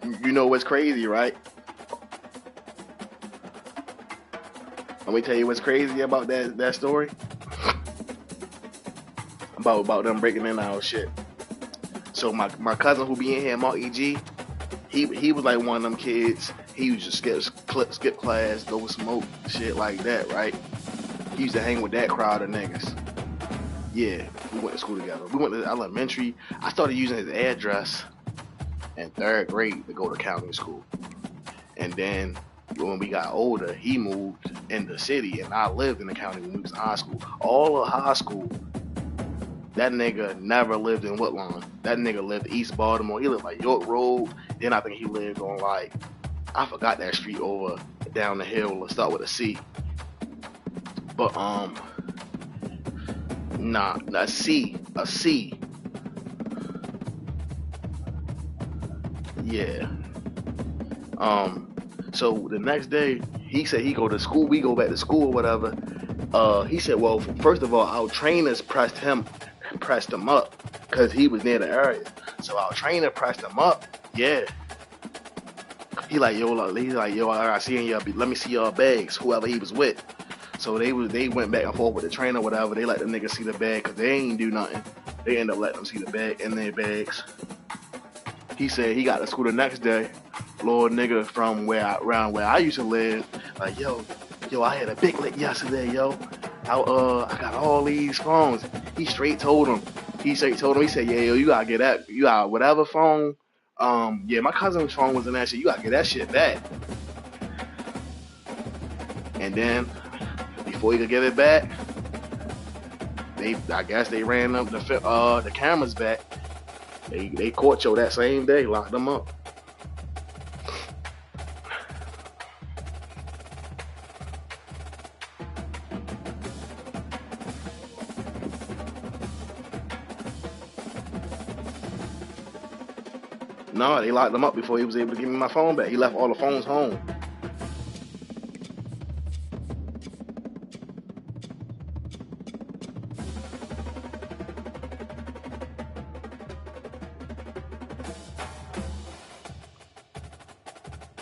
You know what's crazy, right? Let me tell you what's crazy about that story. About them breaking in our shit. So my cousin who be in here, Mark EG, he was like one of them kids. He used to skip class, go smoke, shit like that, right? He used to hang with that crowd of niggas. Yeah, we went to school together. We went to elementary. I started using his address in third grade to go to county school. And then when we got older, he moved in the city, and I lived in the county when we was in high school. All of high school, that nigga never lived in Woodlawn. That nigga lived East Baltimore. He lived like York Road. Then I think he lived on like, I forgot that street over down the hill. Let's start with a C. But nah, a C. Yeah. So the next day, he said he go to school. We go back to school or whatever. He said, well, first of all, our trainers pressed him up because he was near the area. So our trainer pressed him up. Yeah. He's like, yo, I see in your, let me see your bags. Whoever he was with. So they went back and forth with the trainer, or whatever. They let the niggas see the bag because they ain't do nothing. They end up letting them see the bag in their bags. He said he got to school the next day. Lord nigga from around where I used to live, like, yo, I had a big lick yesterday, yo. I got all these phones. He straight told him. He said, yeah, yo, you gotta get that. You got whatever phone. Yeah, my cousin's phone was in that shit. You gotta get that shit back. And then before he could give it back, I guess they ran up the cameras back. They caught Joe that same day, locked them up. No, they locked him up before he was able to give me my phone back. He left all the phones home.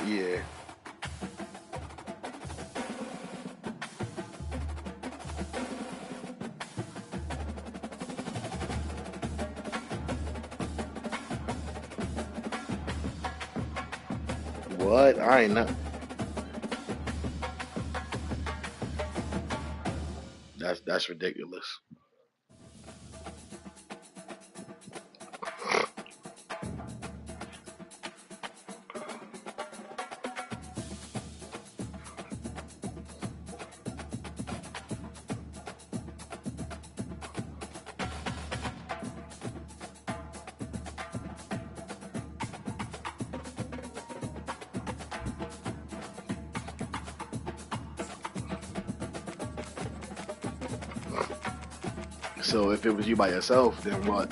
Yeah. What? I ain't know. That's ridiculous. So if it was you by yourself, then what?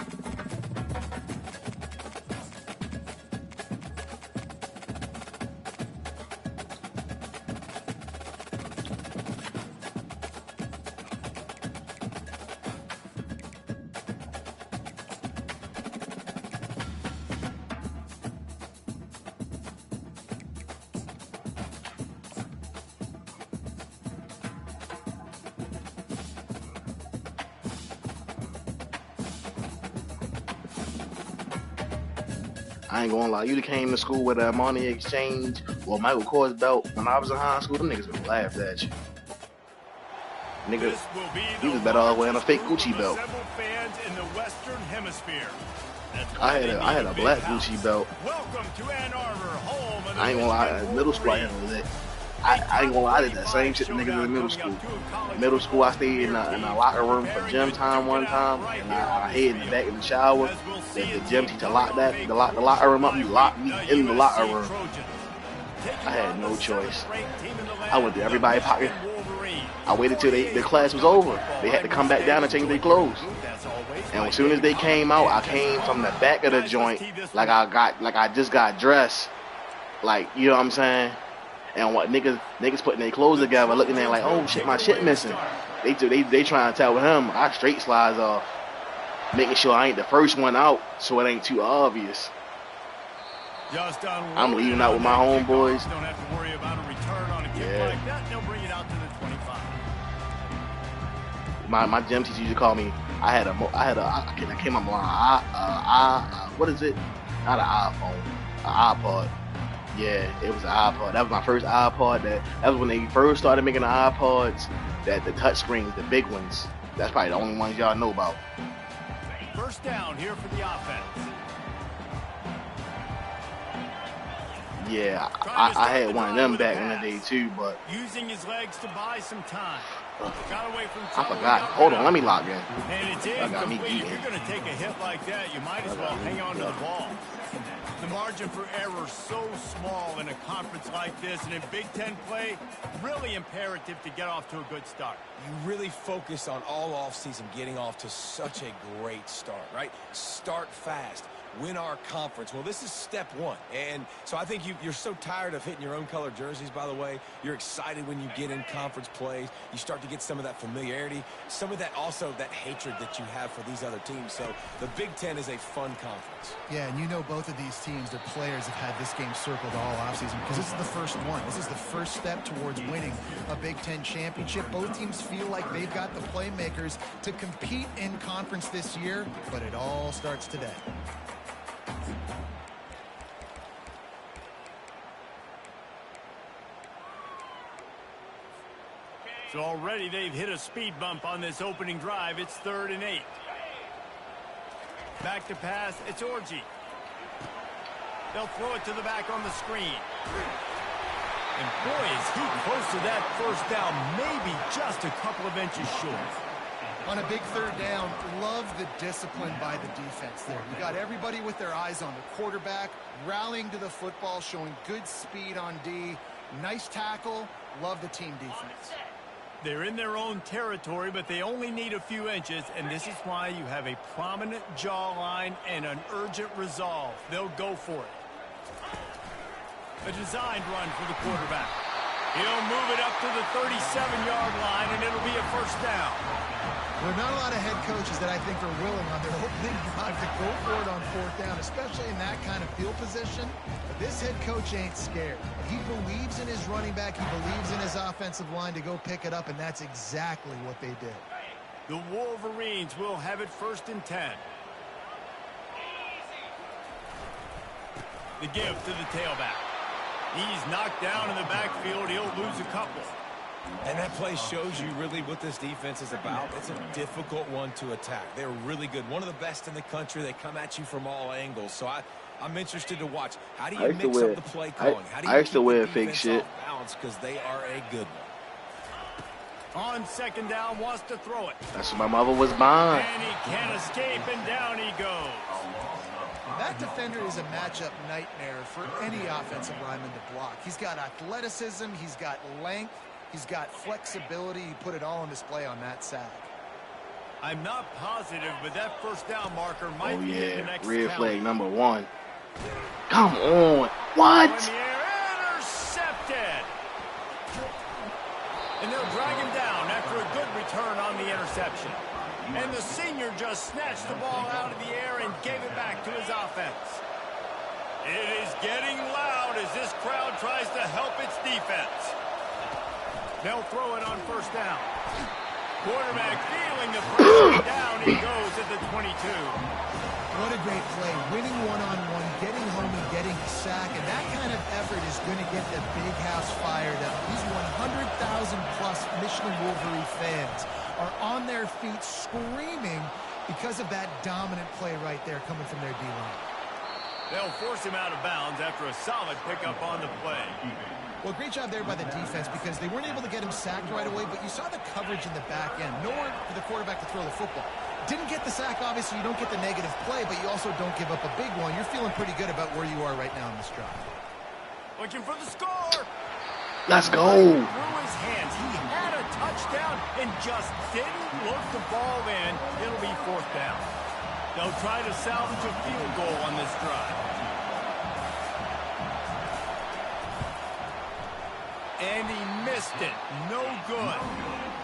I ain't gonna lie, you came to school with a Money Exchange or Michael Kors belt when I was in high school, them niggas would have laughed at you. Nigga, you was better off wearing a fake Gucci belt. I had a black Gucci belt. I ain't gonna lie, middle school I had a lit. I ain't gonna lie, I did that same shit to niggas in middle school. Middle school, I stayed in a locker room for gym time one time, and I hid in the back in the shower. The gym teacher locked the locker room up. He locked me in the locker room. I had no choice. I went to everybody's pocket. I waited till the class was over. They had to come back down and change their clothes. And as soon as they came out, I came from the back of the joint, like I just got dressed, like, you know what I'm saying? And what niggas putting their clothes together, looking at it like, oh shit, my shit missing. They trying to tell him I straight slides off, making sure I ain't the first one out, so it ain't too obvious. Just I'm leaving out with my homeboys. Don't have to worry about a return on a kick like that. They'll bring it out to the 25. My gym teacher used to call me. I came up on what is it? Not an iPhone, an iPod. Yeah, it was an iPod. That was my first iPod. That was when they first started making the iPods. That the touch screens, the big ones. That's probably the only ones y'all know about. First down here for the offense. Yeah, I had one of them back in the day too, but using his legs to buy some time. Got away from I forgot. Hold on, let me lock in. And it's incomplete. If you're going to take a hit like that, you might as well hang on to the ball. The margin for error so small in a conference like this, and in Big Ten play, really imperative to get off to a good start. You really focus on all offseason getting off to such a great start, right? Start fast. Win our conference. Well, this is step one. And so I think you're so tired of hitting your own color jerseys, by the way. You're excited when you get in conference plays. You start to get some of that familiarity, some of that also that hatred that you have for these other teams. So the Big Ten is a fun conference. Yeah, and you know both of these teams, their players have had this game circled all offseason because this is the first one. This is the first step towards winning a Big Ten championship. Both teams feel like they've got the playmakers to compete in conference this year, but it all starts today. So already they've hit a speed bump on this opening drive. It's 3rd and 8. Back to pass. It's Orji. They'll throw it to the back on the screen. And boy, is he close to that first down. Maybe just a couple of inches short. On a big 3rd down, love the discipline by the defense there. You got everybody with their eyes on the quarterback, rallying to the football, showing good speed on D. Nice tackle. Love the team defense. They're in their own territory, but they only need a few inches, and this is why you have a prominent jawline and an urgent resolve. They'll go for it. A designed run for the quarterback. He'll move it up to the 37-yard line, and it'll be a first down. There are not a lot of head coaches that I think are willing on their opening drive to go for it on 4th down, especially in that kind of field position. But this head coach ain't scared. He believes in his running back. He believes in his offensive line to go pick it up, and that's exactly what they did. The Wolverines will have it 1st and 10. The give to the tailback. He's knocked down in the backfield. He'll lose a couple. And that play shows you really what this defense is about. It's a difficult one to attack. They're really good. One of the best in the country. They come at you from all angles. So I'm interested to watch. How do you mix up the play calling? How do you keep the defense off balance? Because they are a good one. On 2nd down, wants to throw it. That's what my mother was buying. And he can't escape, and down he goes. That defender is a matchup nightmare for any offensive lineman to block. He's got athleticism. He's got length. He's got flexibility. He put it all on display on that sack. I'm not positive, but that first down marker might be the next red flag number 1. Come on. What? Intercepted. And they'll drag him down after a good return on the interception. And the senior just snatched the ball out of the air and gave it back to his offense. It is getting loud as this crowd tries to help its defense. They'll throw it on 1st down. Quarterback feeling the pressure. Down he goes at the 22. What a great play. Winning one-on-one, getting home and getting a sack. And that kind of effort is going to get the big house fired up. These 100,000-plus Michigan Wolverine fans are on their feet screaming because of that dominant play right there coming from their D-line. They'll force him out of bounds after a solid pickup on the play. Well, great job there by the defense because they weren't able to get him sacked right away, but you saw the coverage in the back end. Nowhere for the quarterback to throw the football. Didn't get the sack, obviously. You don't get the negative play, but you also don't give up a big one. You're feeling pretty good about where you are right now in this drive. Looking for the score. Let's go. Through his hands. He had a touchdown and just didn't look the ball in. It'll be 4th down. They'll try to salvage a field goal on this drive. And he missed it. No good.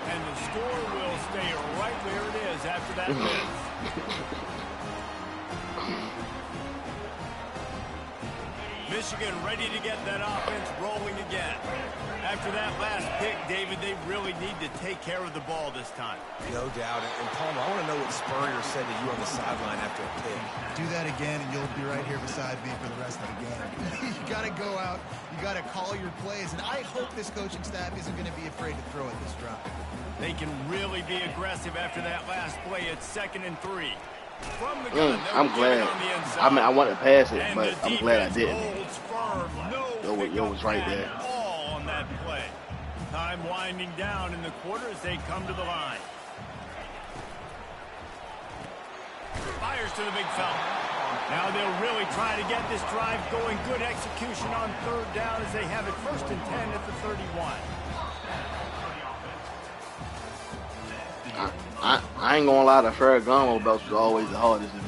And the score will stay right where it is after that miss. Michigan ready to get that offense rolling again. After that last pick, David, they really need to take care of the ball this time. No doubt. And Palmer, I want to know what Spurrier said to you on the sideline after a pick. Do that again, and you'll be right here beside me for the rest of the game. You got to go out. You got to call your plays. And I hope this coaching staff isn't going to be afraid to throw at this drive. They can really be aggressive after that last play. It's 2nd and 3. From the gun, I'm glad. I mean, I wanted to pass it, but I'm glad I didn't. Yo was right there. All on that play. Time winding down in the quarter as they come to the line. Fires to the big fella. Now they'll really try to get this drive going. Good execution on 3rd down as they have it 1st and 10 at the 31. I ain't gonna lie, the Ferragamo belts was always the hardest to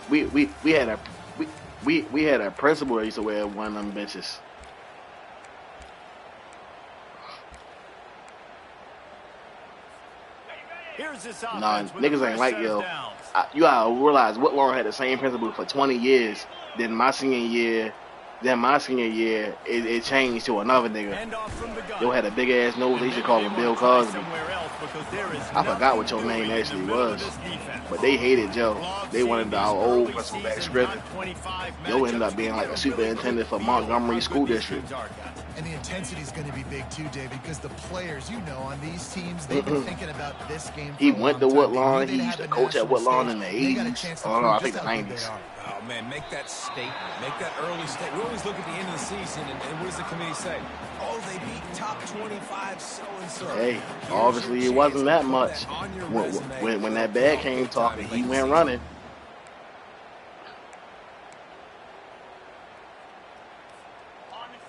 beat. We had a principal that used to wear one of them bitches. Here's this Nah, niggas ain't like yo. You gotta realize Whit Lauren had the same principal for 20 years. Then my senior year, it changed to another nigga. Yo had a big ass nose. They used to call him Bill Cosby. I forgot what your name actually was, but they hated Joe. They wanted our old principal back Scriven. Yo ended up being like a superintendent for Montgomery School District. And the intensity is going to be big too, David, because the players, you know, on these teams, they've been thinking about this game. He went to Woodlawn. He used to coach at Woodlawn in the 80s. Oh no, I think the 90s. Oh man, make that statement. Make that early statement. We always look at the end of the season, and what does the committee say? Oh, they beat top 25 so-and-so. Hey, obviously it wasn't that much. When that bag came talking, he went running.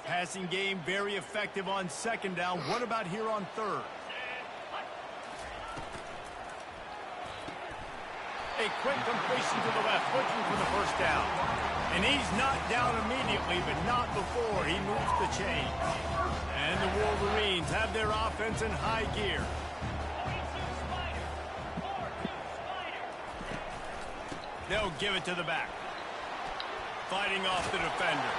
Passing game very effective on 2nd down. What about here on 3rd? A quick completion to the left, looking for the 1st down. And he's knocked down immediately, but not before he moves the chain. And the Wolverines have their offense in high gear. They'll give it to the back. Fighting off the defender.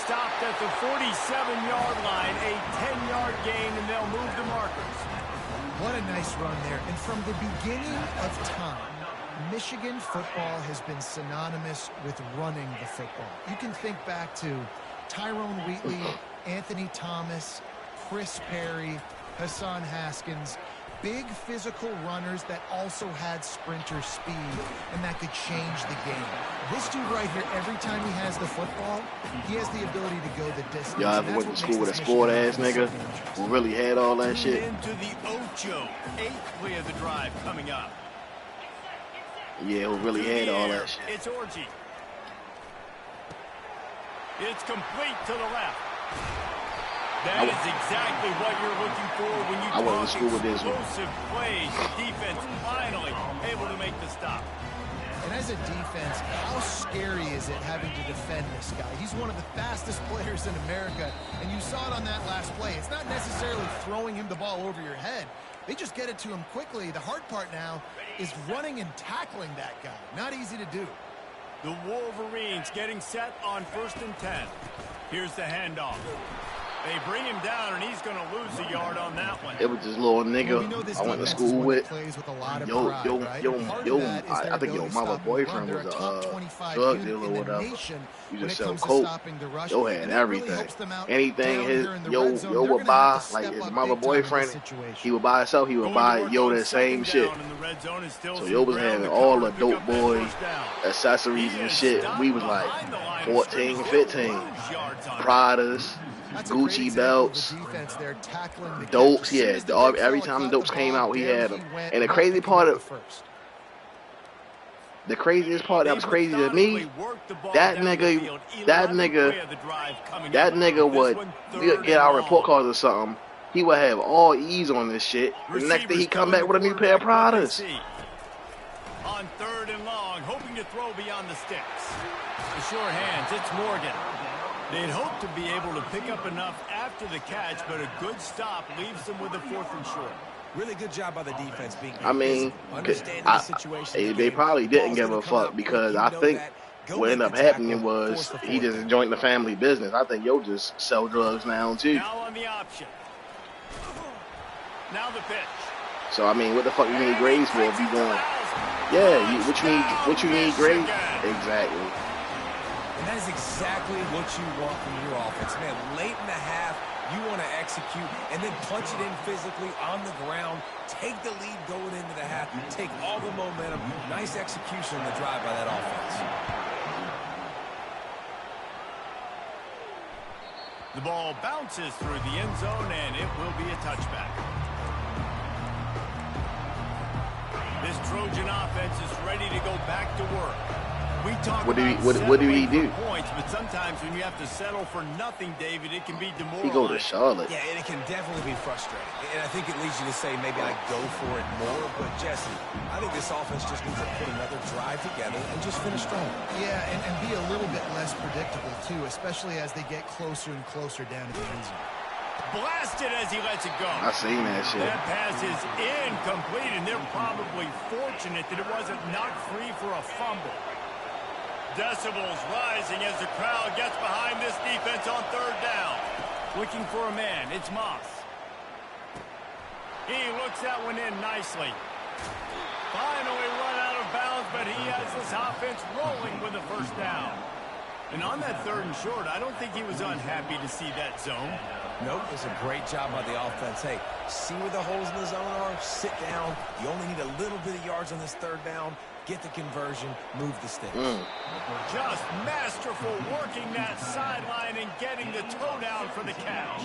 Stopped at the 47-yard line, a 10-yard gain, and they'll move the markers. What a nice run there. And from the beginning of time, Michigan football has been synonymous with running the football. You can think back to Tyrone Wheatley, Anthony Thomas, Chris Perry, Hassan Haskins. Big physical runners that also had sprinter speed and that could change the game. This dude right here, every time he has the football, he has the ability to go the distance. Y'all ever went to school with a sport-ass nigga who really had all that shit? Into the Ocho, 8th play of the drive coming up. Yeah, who really had all that shit. It's Orji. It's complete to the left. That is exactly what you're looking for when you talk explosive plays. The defense finally able to make the stop. And as a defense, how scary is it having to defend this guy? He's one of the fastest players in America, and you saw it on that last play. It's not necessarily throwing him the ball over your head. They just get it to him quickly. The hard part now is running and tackling that guy. Not easy to do. The Wolverines getting set on 1st and 10. Here's the handoff. They bring him down, and he's going to lose a yard on that one. It was this little nigga I went to school with. I think your mother boyfriend was a drug dealer or whatever. You just sell coke. Yo had everything. Anything yo would buy, like his mother boyfriend, he would buy himself, he would buy yo that same shit. So yo was having all the dope boy accessories and shit. We was like 14, 15. Pradas. Gucci belts, dopes, yeah. Every time dopes came out, he had them. And the craziest part that was crazy to me, that nigga would get our report cards or something. He would have all E's on this shit. The next day he come back with a new pair of Pradas. On 3rd and long, hoping to throw beyond the sticks. The sure hands, it's Morgan. They'd hope to be able to pick up enough after the catch, but a good stop leaves them with a 4th and short. Really good job by the defense being I mean, understanding the situation. They probably didn't give a fuck because I think Go what make ended the up happening tackle, was force the he fourth just down. joined the family business. I think yo just sell drugs now too. Now on the option. Now the pitch. So I mean, what the fuck you need And he grades for if takes you it to the going? house. Yeah, what you need grades? Michigan. Exactly. And that is exactly what you want from your offense. Man, late in the half, you want to execute and then punch it in physically on the ground, take the lead going into the half, take all the momentum. Nice execution on the drive by that offense. The ball bounces through the end zone, and it will be a touchback. This Trojan offense is ready to go back to work. We talk What do about he do? points, but sometimes when you have to settle for nothing, David, it can be demoralizing. He go to Charlotte. Yeah, and it can definitely be frustrating. And I think it leads you to say maybe I go for it more. But, Jesse, I think this offense just needs to put another drive together and just finish strong. Yeah, and be a little bit less predictable, too, especially as they get closer and closer down to the end zone. Blasted as he lets it go. I seen that shit. That pass is incomplete, and they're probably fortunate that it wasn't knocked free for a fumble. Decibels rising as the crowd gets behind this defense on third down. Looking for a man. It's Moss. He looks that one in nicely. Finally run out of bounds, but he has this offense rolling with a first down. And on that third and short, I don't think he was unhappy to see that zone. Nope, it's a great job by the offense. Hey, see where the holes in the zone are, sit down. You only need a little bit of yards on this third down. Get the conversion, move the sticks. Just masterful working that sideline and getting the toe down for the catch.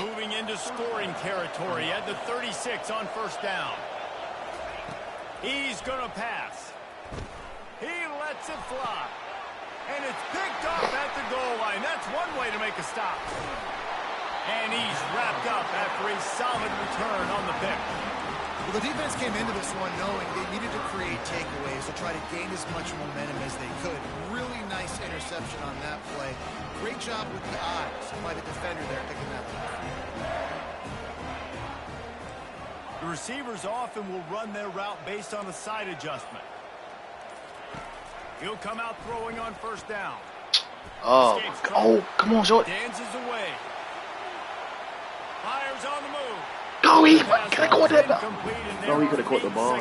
Moving into scoring territory at the 36 on first down. He's going to pass. He lets it fly. And it's picked off at the goal line. That's one way to make a stop. And he's wrapped up after a solid return on the pick. Well, the defense came into this one knowing they needed to create takeaways to try to gain as much momentum as they could. Really nice interception on that play. Great job with the eyes by the defender there picking that one up. The receivers often will run their route based on a side adjustment. He'll come out throwing on first down. Oh, come on, short. Dances away. Fires on the move. No, he could have caught that ball. No, he could have caught the ball.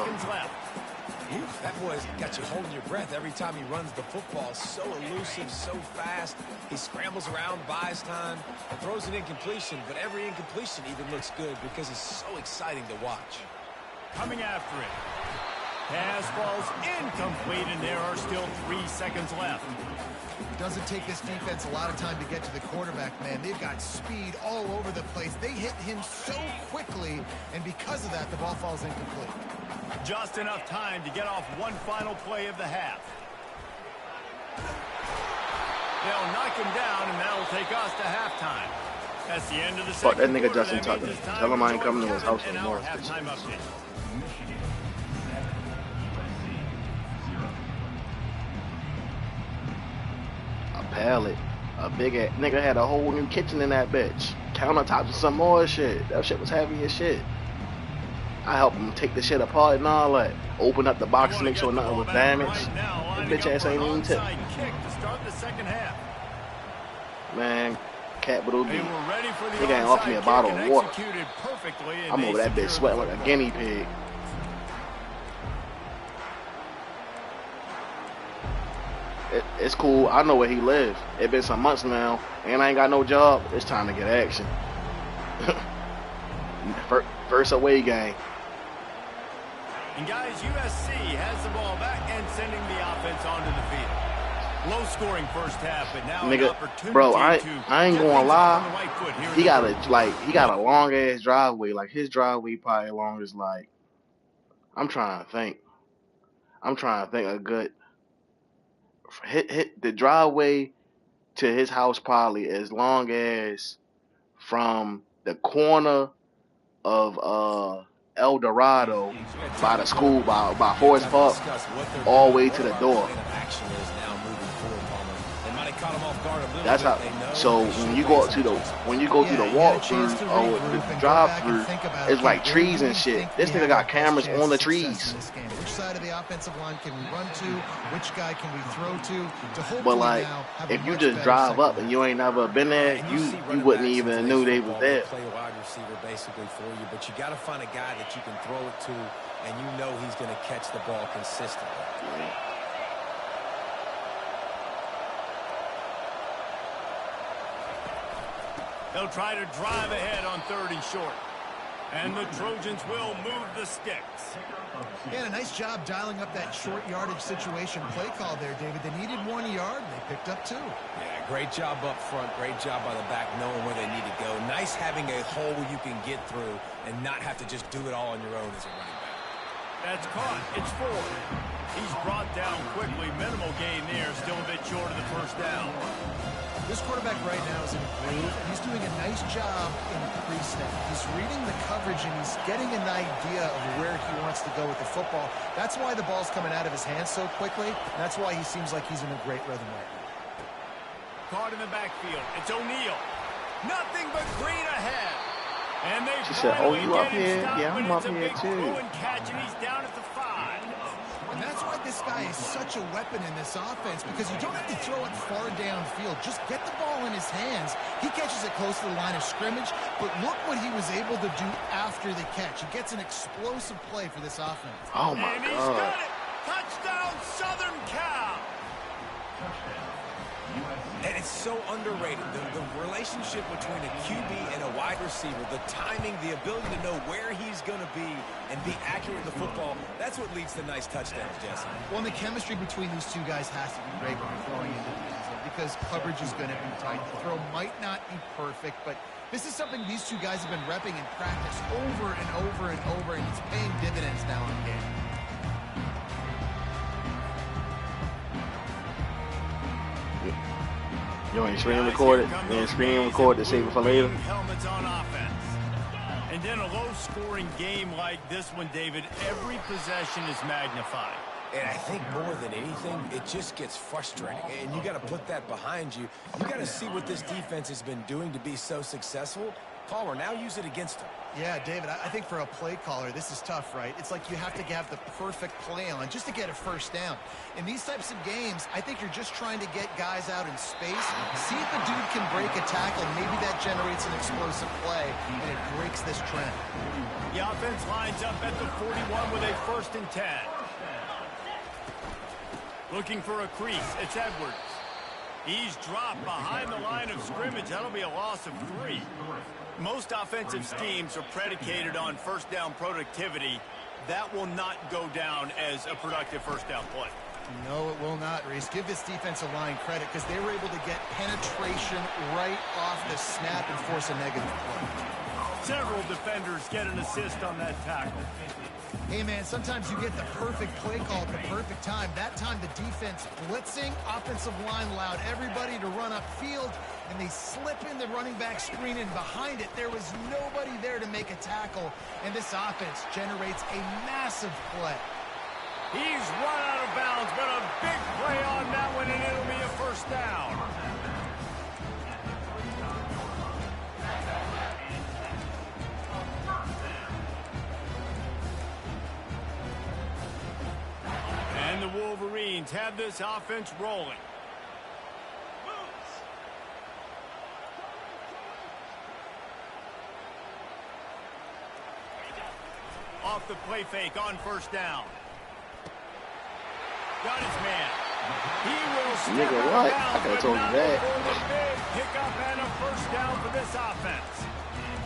That boy's got you holding your breath every time he runs the football. So elusive, so fast. He scrambles around, buys time, throws an incompletion, but every incompletion even looks good because it's so exciting to watch. Coming after it. Pass falls incomplete, and there are still 3 seconds left. It doesn't take this defense a lot of time to get to the quarterback, man. They've got speed all over the place. They hit him so quickly, and because of that, the ball falls incomplete. Just enough time to get off one final play of the half. They'll knock him down, and that'll take us to halftime. That's the end of the second Fuck that nigga quarter. Justin That means Tucker. it's time Tell him for I ain't coming to Jordan his house Jordan no and more. our halftime update. A pallet. A big ass nigga had a whole new kitchen in that bitch. Countertops and some more shit. That shit was heavy as shit. I helped him take the shit apart and all that. Open up the box to make sure nothing was damaged. That bitch ass ain't even tip. Kick to start the second half. Man, capital D. They were ready for the Nigga ain't offered me a onside bottle kick of and water. executed perfectly, and I'm they over that bitch secured sweating the like a guinea pig. It's cool. I know where he lives. It been some months now, and I ain't got no job. It's time to get action. First away game. And guys, USC has the ball back and sending the offense onto the field. Low scoring first half, but now an opportunity bro, I ain't to gonna get things on the lie. right foot here He in the got a long ass driveway. Like his driveway probably long as like. I'm trying to think a good. Hit the driveway to his house probably as long as from the corner of El Dorado by the school by Forest Park all the way to the door. caught them off guard a little That's bit. how. They know So when you go through the walkthrough or the drive-through, it's like trees and shit. This nigga got cameras on the trees. Which side of the offensive line can we run to? Which guy can we throw to But like, if you just drive up and you ain't never been there, you wouldn't even knew they was there. Play a wide receiver basically for you, but you got to find a guy that you can throw it to, and you know he's going to catch the ball consistently. Yeah. They'll try to drive ahead on 3rd and short. And the Trojans will move the sticks. Yeah, a nice job dialing up that short yardage situation play call there, David. They needed 1 yard, and they picked up 2. Yeah, great job up front. Great job by the back knowing where they need to go. Nice having a hole you can get through and not have to just do it all on your own as a running back. That's caught. It's 4. He's brought down quickly. Minimal gain there. Still a bit short of the 1st down. This quarterback right now is in a groove. He's doing a nice job in pre-snap. He's reading the coverage, and he's getting an idea of where he wants to go with the football. That's why the ball's coming out of his hands so quickly. And that's why he seems like he's in a great rhythm right now. Caught in the backfield. It's O'Neal. Nothing but green ahead. And they She said, "Oh, you up get him here? stopped, Yeah, I'm but up it's a here big too." throw and catch, and he's down at the 5. And that's why this guy is such a weapon in this offense, because you don't have to throw it far downfield. Just get the ball in his hands. He catches it close to the line of scrimmage, but look what he was able to do after the catch. He gets an explosive play for this offense. Oh my And he's God. got it. Touchdown, Southern Cal. And it's so underrated. The relationship between a QB and a wide receiver, the timing, the ability to know where he's going to be and be accurate with the football, that's what leads to nice touchdowns, Jesse. Well, and the chemistry between these two guys has to be great when you're throwing into the end zone, because coverage is going to be tight. The throw might not be perfect, but this is something these two guys have been repping in practice over and over and over, and it's paying dividends now in game. You ain't screen recorded. You ain't screen record to save it for later. Helmets on offense. And in a low-scoring game like this one, David, every possession is magnified. And I think more than anything, it just gets frustrating. And you got to put that behind you. You got to see what this defense has been doing to be so successful. Palmer, now use it against them. Yeah, David, I think for a play caller, this is tough, right? It's like you have to have the perfect play on just to get a 1st down. In these types of games, I think you're just trying to get guys out in space, see if the dude can break a tackle. Maybe that generates an explosive play, and it breaks this trend. The offense lines up at the 41 with a 1st and 10. Looking for a crease. It's Edwards. He's dropped behind the line of scrimmage. That'll be a loss of 3. Most offensive schemes are predicated on 1st down productivity. That will not go down as a productive 1st down play. No, it will not, Reese. Give this defensive line credit, because they were able to get penetration right off the snap and force a negative play. Several defenders get an assist on that tackle. Hey, man, sometimes you get the perfect play call at the perfect time. That time, the defense blitzing, offensive line allowed everybody to run upfield, and they slip in the running back screen, and behind it, there was nobody there to make a tackle, and this offense generates a massive play. He's run out of bounds, but a big play on that one, and it'll be a 1st down. And the Wolverines have this offense rolling. Off the play fake on 1st down. Got his man. He will step Nigga, out what? of bounds, I could've but told you not that. before the big pickup and a 1st down for this offense.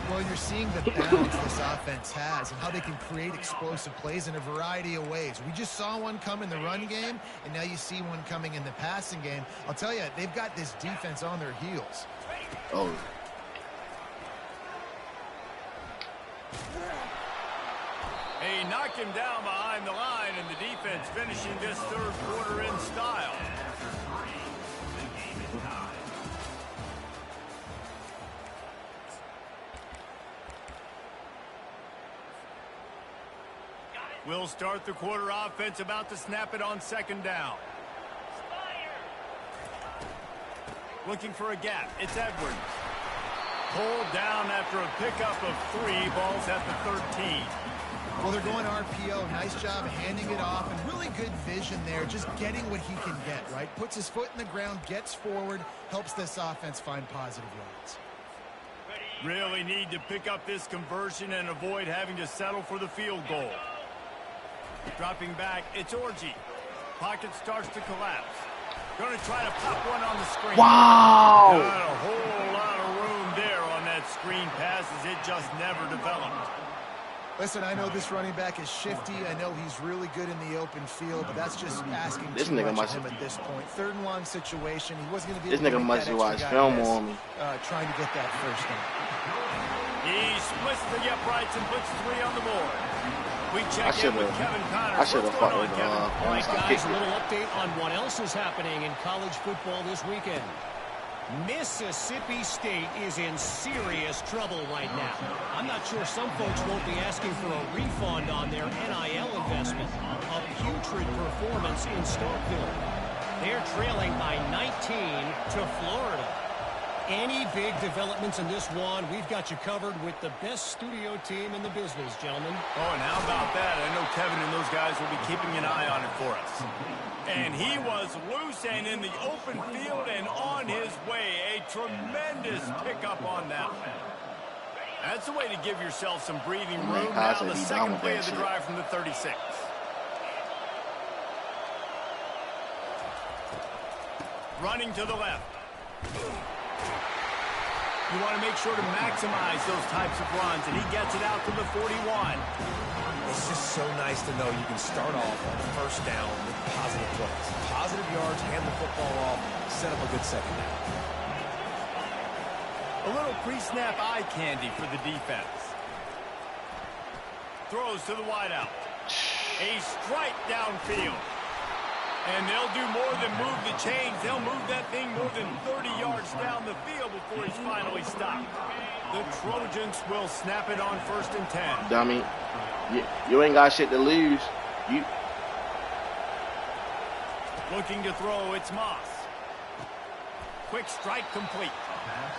Well, you're seeing the balance this offense has and how they can create explosive plays in a variety of ways. We just saw one come in the run game, and now you see one coming in the passing game. I'll tell you, they've got this defense on their heels. Oh. He knocked him down behind the line, and the defense finishing this 3rd quarter in style. We'll start the quarter offense, about to snap it on 2nd down. Looking for a gap. It's Edwards. Pulled down after a pickup of 3. Balls at the 13. Well, they're going RPO. Nice job handing it off, and really good vision there, just getting what he can get, right? Puts his foot in the ground, gets forward, helps this offense find positive yards. Really need to pick up this conversion and avoid having to settle for the field goal. Dropping back, it's Orji. Pocket starts to collapse. Going to try to pop one on the screen. Wow! Not a whole lot of room there on that screen pass as it just never developed. Listen, I know this running back is shifty. I know he's really good in the open field, but that's just asking This too nigga much must of him at this point. 3rd and long situation. He wasn't going to be This able to nigga make must that watch extra guy film miss, on me. trying to get that first down. He splits the uprights and puts 3 on the board. We check in with Kevin Connors. I should have fucked with Kevin? All right, onside guys, kick. a little update on what else is happening in college football this weekend. Mississippi State is in serious trouble right now. I'm not sure some folks won't be asking for a refund on their NIL investment. A putrid performance in Starkville. They're trailing by 19 to Florida. Any big developments in this one, we've got you covered with the best studio team in the business, gentlemen. Oh, and how about that? I know Kevin and those guys will be keeping an eye on it for us. And he was loose and in the open field and on his way. A tremendous pickup on that one. That's the way to give yourself some breathing room. Now the second play of the drive from the 36. Running to the left. You want to make sure to maximize those types of runs, and he gets it out to the 41. It's just so nice to know you can start off on first down with positive plays. Positive yards, hand the football off, set up a good second down. A little pre-snap eye candy for the defense. Throws to the wideout. A strike downfield. And they'll do more than move the chains. They'll move that thing more than 30 yards down the field before he's finally stopped. The Trojans will snap it on 1st and 10. Dummy. You ain't got shit to lose. Looking to throw, it's Moss. Quick strike complete.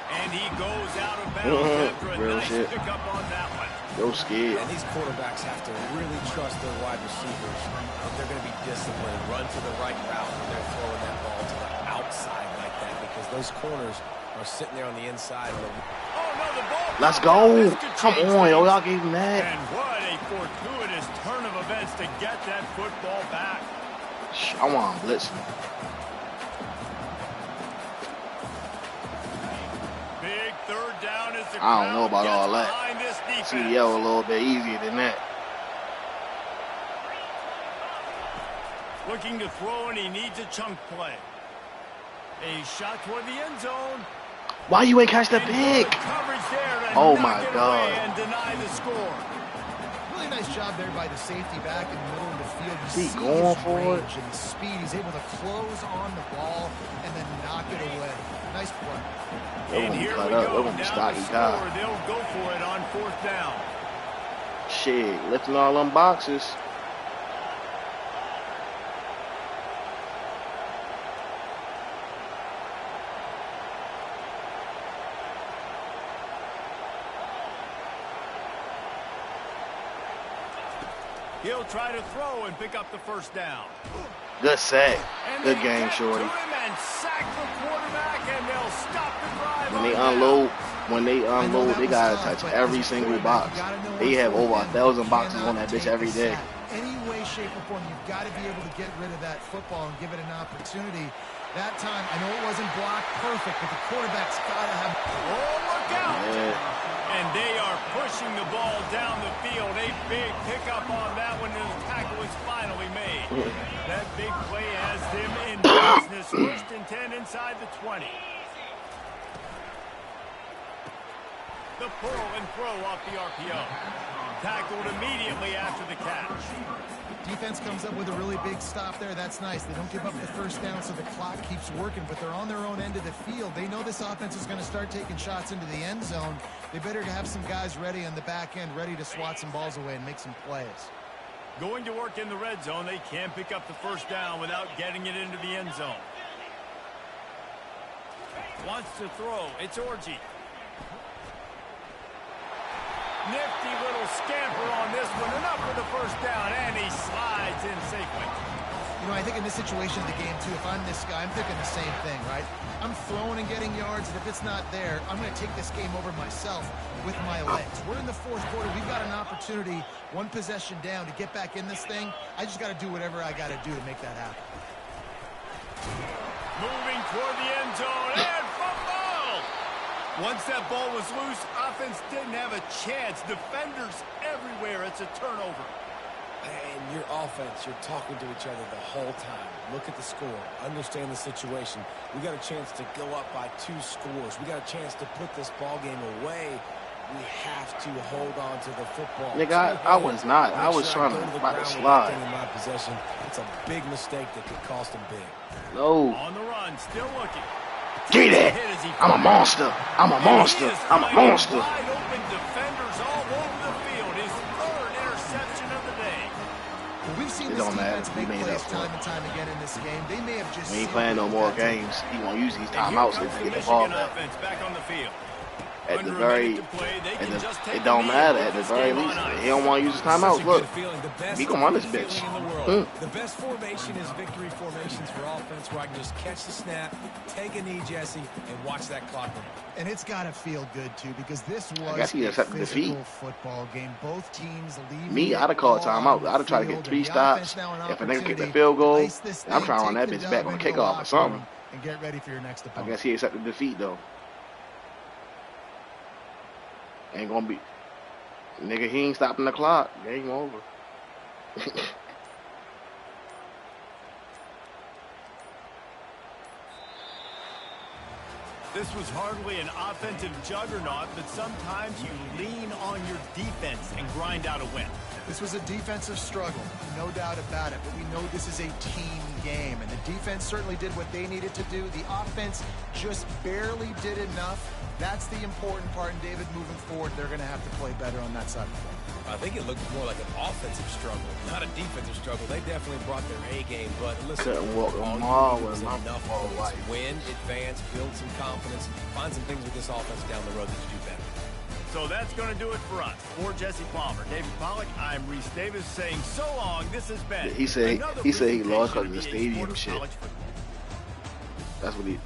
And he goes out of bounds after a nice pickup on that one. Yo, scared. And these quarterbacks have to really trust their wide receivers. If they're going to be disciplined, run to the right route when they're throwing that ball to the outside like that, because those corners are sitting there on the inside. Oh, no, the ball. Let's go. Come on, yo. Y'all gave him that. And what a fortuitous turn of events to get that football back. I want to blitz him. Big 3rd down as the I don't know about crowd all gets that. behind this defense. CDL a little bit easier than that. Looking to throw, and he needs a chunk play. A shot toward the end zone. Why you ain't catch the And pick? good coverage there to Oh, knock my it God. away and deny the score. Really nice job there by the safety back in the middle of the field. You He see going his for it? range and his speed. He's able to close on the ball and then knock it away. Nice play. They're And going to be here cut we up. go. They're going to be Now stocky the cow. score, they'll go for it on 4th down. Shit, lifting all them boxes. He'll try to throw and pick up the 1st down. Good sack. And Good they game, get shorty. to him and sack the quarterback, and they'll stop the drive. When they on unload, downs. when they I know unload, that they was gotta tough, touch but every as a single quarterback, box. you gotta know They what's have going over on. 1,000 You boxes cannot on that bitch take every the day. sack. Any way, shape, or form, you've got to be able to get rid of that football and give it an opportunity. That time, I know it wasn't blocked perfect, but the quarterback's got to have... Oh, look out! Yeah. And they are pushing the ball down the field. A big pickup on that one, and the tackle is finally made. That big play has them in business. 1st and 10 inside the 20. The pull and throw off the RPO. Tackled immediately after the catch. Defense comes up with a really big stop there. That's nice. They don't give up the 1st down, so the clock keeps working, but they're on their own end of the field. They know this offense is going to start taking shots into the end zone. They better have some guys ready on the back end, ready to swat some balls away and make some plays. Going to work in the red zone. They can't pick up the 1st down without getting it into the end zone. Wants to throw. It's Orji. Nifty little scamper on this one. Enough for the first down, and he slides in safely. You know, I think in this situation of the game, too, if I'm this guy, I'm thinking the same thing, right? I'm throwing and getting yards, and if it's not there, I'm going to take this game over myself with my legs. We're in the fourth quarter. We've got an opportunity, one possession down, to get back in this thing. I just got to do whatever I got to do to make that happen. Moving toward the end zone, and fumble! Once that ball was loose, offense didn't have a chance. Defenders everywhere. It's a turnover. And your offense, you're talking to each other the whole time. Look at the score. Understand the situation. We got a chance to go up by 2 scores. We got a chance to put this ball game away. We have to hold on to the football. Nigga, I was not. I was trying to about to slide. In my possession. It's a big mistake that could cost him big. No. On the run, still looking. Get it. I'm a monster. I'm a monster. I'm a monster. Wide open defenders all over the field. His 3rd interception of the day. Well, we've seen this defense make plays time and time again in this game. They may have just... We ain't playing no more games. He won't use these timeouts to get the ball back. Back on the field. At the very, it don't matter. At the very least, he don't want to use his timeouts. Look, he gonna run this bitch. The best formation is victory formations for offense, where I can just catch the snap, take a knee, Jesse, and watch that clock run. And it's got to feel good, too, because this was a physical football game. Both teams leave. Me, I'd have called timeout. I'd have tried to get 3 stops. If a nigga kick the field goal, I'm trying to run that bitch back on the kickoff or something. And get ready for your next opponent. I guess he accepted defeat, though. Ain't gonna be, nigga. He ain't stopping the clock. Game over. This was hardly an offensive juggernaut, but sometimes you lean on your defense and grind out a win. This was a defensive struggle, no doubt about it, but we know this is a team game, and the defense certainly did what they needed to do. The offense just barely did enough. That's the important part, and David, moving forward, they're going to have to play better on that side of the ball. I think it looked more like an offensive struggle, not a defensive struggle. They definitely brought their A game, but listen, couldn't walk all a mile you need with is my enough ball points. white. Win, advance, build some confidence, find some things with this offense down the road that you do better. So that's going to do it for us. For Jesse Palmer, David Pollack, I'm Reese Davis saying so long. This has been He said he lost because of the stadium shit. That's what he.